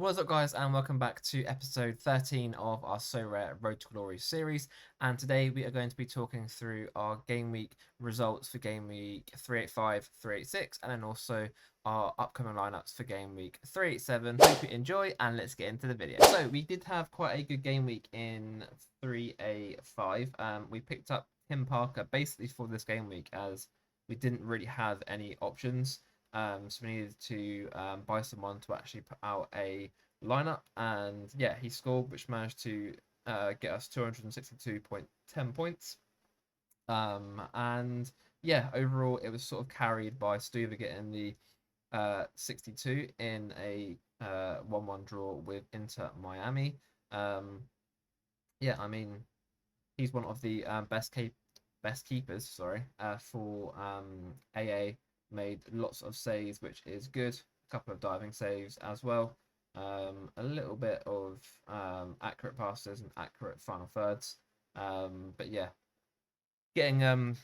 What's up, guys, and welcome back to episode 13 of our So Rare Road to Glory series. And today we are going to be talking through our game week results for game week 385, 386, and then also our upcoming lineups for game week 387. Hope you enjoy, and let's get into the video. So, we did have quite a good game week in 385. We picked up Tim Parker basically for this game week as we didn't really have any options. So we needed to buy someone to actually put out a lineup, and yeah, he scored, which managed to get us 262.10 points. And yeah, overall, it was sort of carried by Stuver getting the 62 in a 1-1 draw with Inter Miami. Um, yeah, I mean, he's one of the best keepers, sorry, for AA. Made lots of saves, which is good. A couple of diving saves as well. A little bit of accurate passes and accurate final thirds. But yeah, getting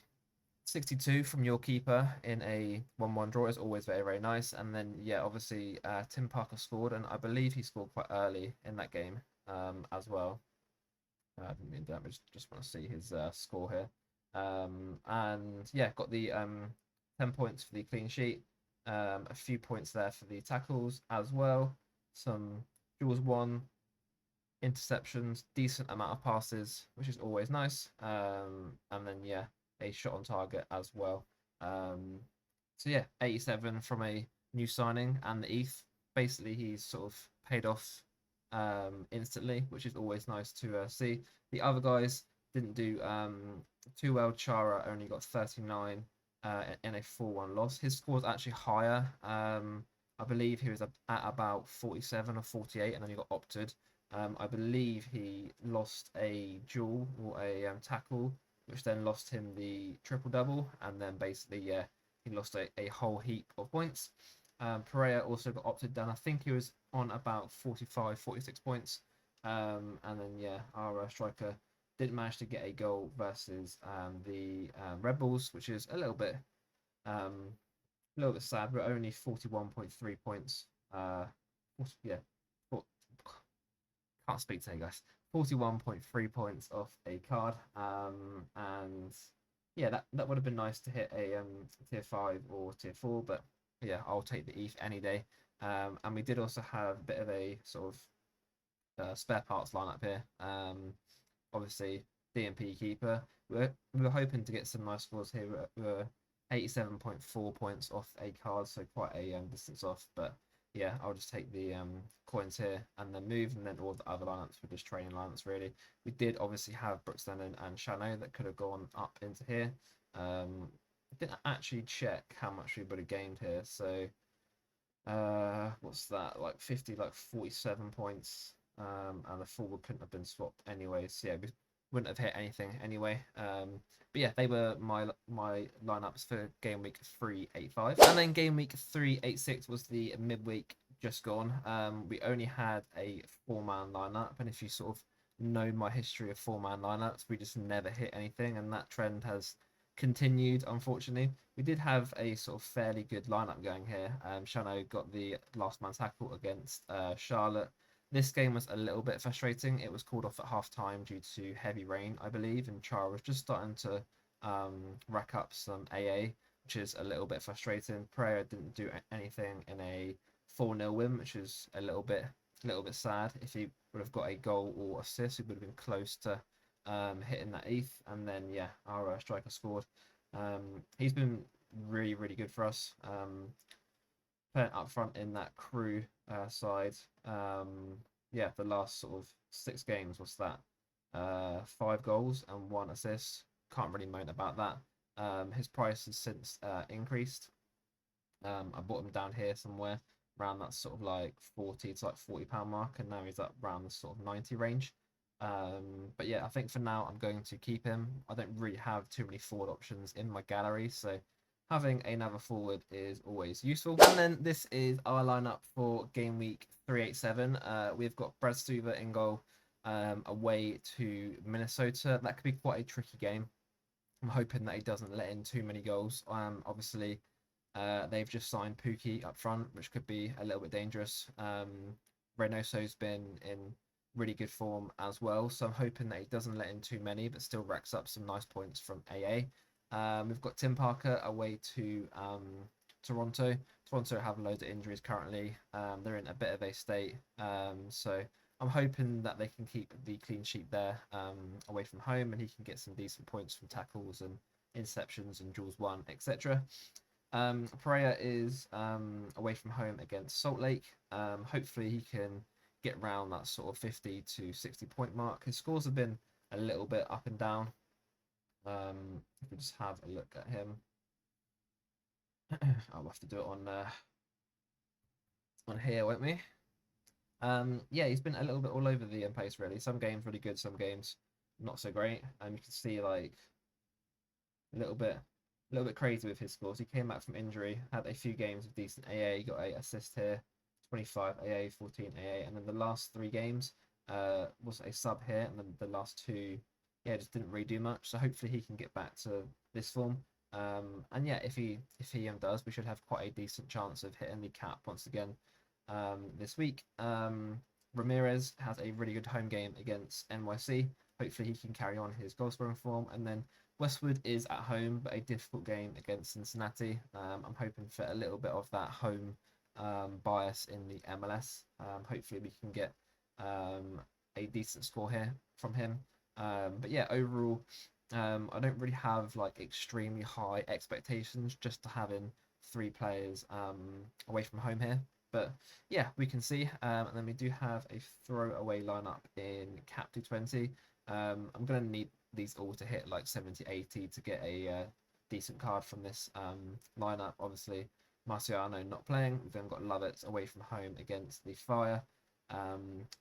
62 from your keeper in a 1-1 draw is always very, very nice. And then, yeah, obviously, Tim Parker scored, and I believe he scored quite early in that game as well. I didn't mean that, just want to see his score here. And yeah, got the 10 points for the clean sheet, a few points there for the tackles as well, some duels won, interceptions, decent amount of passes, which is always nice. And then yeah, a shot on target as well. So yeah, 87 from a new signing, and the ETH. Basically, he's sort of paid off instantly, which is always nice to see. The other guys didn't do too well. Chara only got 39 in a 4-1 loss. His score was actually higher. I believe he was at about 47 or 48, and then he got opted. I believe he lost a duel or a tackle, which then lost him the triple double, and then basically, yeah, he lost a whole heap of points. Pereira also got opted down. I think he was on about 45, 46 points. And then, yeah, our striker didn't manage to get a goal versus the Rebels, which is a little bit sad. We're only 41.3 points. Yeah, can't speak today, guys. 41.3 points off a card. And yeah, that would have been nice to hit a tier 5 or tier 4, but yeah, I'll take the ETH any day. And we did also have a bit of a sort of spare parts lineup here. Obviously, DMP keeper. We were hoping to get some nice scores here. We're 87.4 points off a card, so quite a distance off. But yeah, I'll just take the coins here and then move, and then all the other lineups were just training lineups, really. We did obviously have Brooks Lennon and Shano that could have gone up into here. I didn't actually check how much we would have gained here, so what's that, like 50, like 47 points. And the forward couldn't have been swapped anyway, so yeah, we wouldn't have hit anything anyway. But yeah, they were my lineups for game week 385. And then game week 386 was the midweek just gone. We only had a 4-man lineup, and if you sort of know my history of 4-man lineups, we just never hit anything, and that trend has continued, unfortunately. We did have a sort of fairly good lineup going here. Shano got the last man tackle against Charlotte. This game was a little bit frustrating. It was called off at half time due to heavy rain, I believe, and Chara was just starting to rack up some AA, which is a little bit frustrating. Pereira didn't do anything in a 4-0 win, which is a little bit sad. If he would have got a goal or assist, he would have been close to hitting that ETH. And then yeah, our striker scored. He's been really, really good for us. Playing up front in that crew side. Yeah, the last sort of 6 games, what's that? 5 goals and 1 assist. Can't really moan about that. His price has since increased. I bought him down here somewhere around that sort of like 40 to like £40 mark, and now he's up around the sort of 90 range. But yeah, I think for now I'm going to keep him. I don't really have too many forward options in my gallery, so having another forward is always useful. And then this is our lineup for game week 387. We've got Brad Stuver in goal, away to Minnesota. That could be quite a tricky game. I'm hoping that he doesn't let in too many goals. Obviously, they've just signed Pookie up front, which could be a little bit dangerous. Reynoso's been in really good form as well, so I'm hoping that he doesn't let in too many, but still racks up some nice points from AA. We've got Tim Parker away to Toronto. Toronto have loads of injuries currently. They're in a bit of a state, so I'm hoping that they can keep the clean sheet there away from home, and he can get some decent points from tackles and interceptions and duels won, etc. Pereira is away from home against Salt Lake. Hopefully he can get around that sort of 50 to 60 point mark. His scores have been a little bit up and down. If we just have a look at him, I'll have to do it on here, won't we? Yeah, he's been a little bit all over the place really. Some games really good, some games not so great. You can see like a little bit crazy with his scores. He came back from injury, had a few games of decent AA, got a assist here, 25 AA, 14 AA, and then the last 3 games was a sub here, and then the last 2, yeah, just didn't really do much. So hopefully he can get back to this form. And yeah, if he does, we should have quite a decent chance of hitting the cap once again this week. Ramirez has a really good home game against NYC. Hopefully he can carry on his goal scoring form, and then Westwood is at home, but a difficult game against Cincinnati. I'm hoping for a little bit of that home bias in the MLS. Hopefully we can get a decent score here from him. But yeah, overall, I don't really have like extremely high expectations just to having 3 players away from home here. But yeah, we can see. And then we do have a throwaway lineup in Cap 220. I'm going to need these all to hit like 70, 80 to get a decent card from this lineup. Obviously, Marciano not playing. We've then got Lovett away from home against the Fire.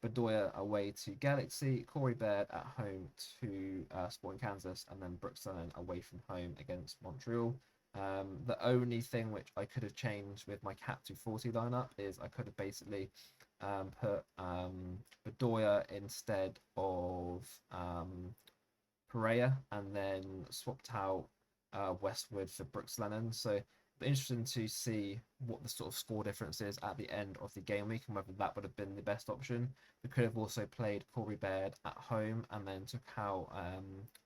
Bedoya away to Galaxy. Corey Baird at home to Sporting Kansas. And then Brooks Lennon away from home against Montreal. The only thing which I could have changed with my Cap 240 lineup is I could have basically put Bedoya instead of Pereira, and then swapped out Westwood for Brooks Lennon. So it'd be interesting to see what the sort of score difference is at the end of the game week and whether that would have been the best option. We could have also played Corey Baird at home and then took out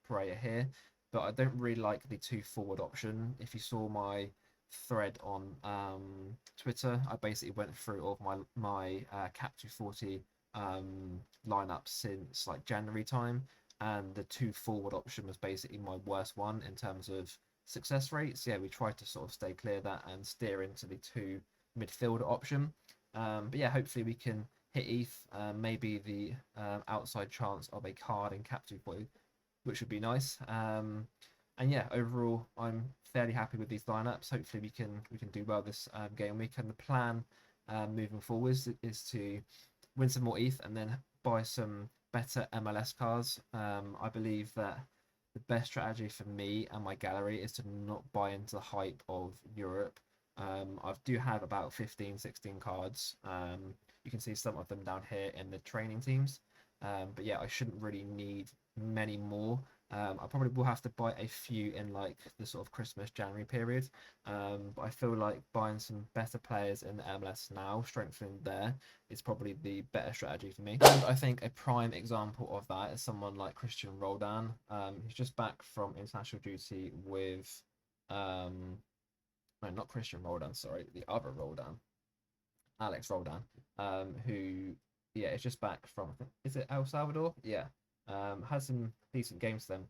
Pereira here, but I don't really like the 2 forward option. If you saw my thread on Twitter, I basically went through all of my Cap 240 lineup since like January time, and the 2 forward option was basically my worst one in terms of success rates. Yeah, we tried to sort of stay clear of that and steer into the 2 midfielder option. But yeah, hopefully we can hit ETH, maybe the outside chance of a card in Cap 240, which would be nice. And yeah, overall, I'm fairly happy with these lineups. Hopefully, we can do well this game week. And the plan moving forwards is to win some more ETH and then buy some better MLS cards. I believe that the best strategy for me and my gallery is to not buy into the hype of Europe. I do have about 15, 16 cards. You can see some of them down here in the training teams. But yeah, I shouldn't really need many more. I probably will have to buy a few in like the sort of Christmas, January period. But I feel like buying some better players in the MLS now, strengthening there, is probably the better strategy for me. And I think a prime example of that is someone like Christian Roldan. He's just back from international duty with, no, not Christian Roldan, sorry, the other Roldan, Alex Roldan, who, yeah, is just back from, is it El Salvador? Yeah. Had some decent games to them,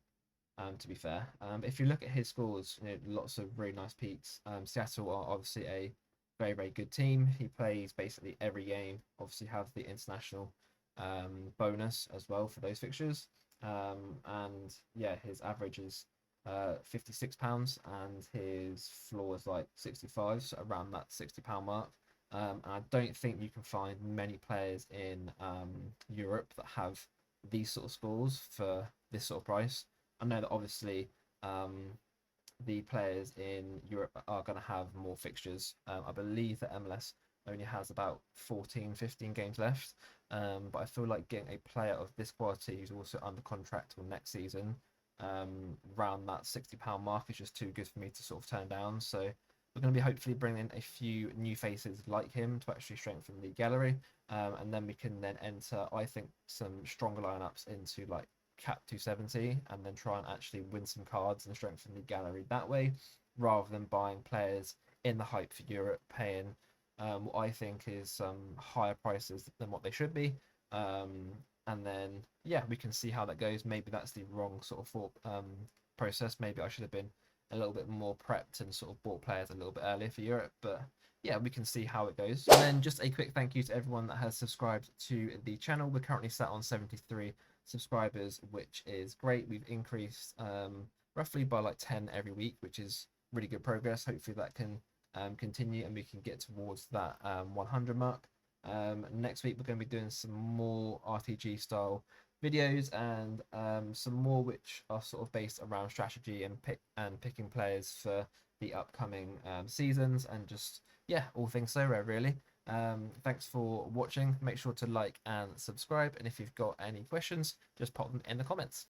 to be fair. If you look at his scores, you know, lots of really nice peaks. Seattle are obviously a very, very good team. He plays basically every game. Obviously, have the international bonus as well for those fixtures. And yeah, his average is £56 and his floor is like 65, so around that £60 mark. And I don't think you can find many players in Europe that have these sort of scores for this sort of price. I know that obviously the players in Europe are going to have more fixtures. I believe that MLS only has about 14, 15 games left. But I feel like getting a player of this quality who's also under contract till next season, around that £60 mark is just too good for me to sort of turn down. So we're going to be hopefully bringing in a few new faces like him to actually strengthen the gallery, and then we can then enter, I think, some stronger lineups into like cap 270, and then try and actually win some cards and strengthen the gallery that way, rather than buying players in the hype for Europe, paying what I think is some higher prices than what they should be. And then yeah, we can see how that goes. Maybe that's the wrong sort of thought process. Maybe I should have been a little bit more prepped and sort of bought players a little bit earlier for Europe. But yeah, we can see how it goes. And then just a quick thank you to everyone that has subscribed to the channel. We're currently sat on 73 subscribers, which is great. We've increased roughly by like 10 every week, which is really good progress. Hopefully that can continue and we can get towards that 100 mark. Next week we're going to be doing some more RTG style videos, and some more which are sort of based around strategy and picking players for the upcoming seasons, and just yeah, all things so rare really. Thanks for watching. Make sure to like and subscribe, and if you've got any questions, just pop them in the comments.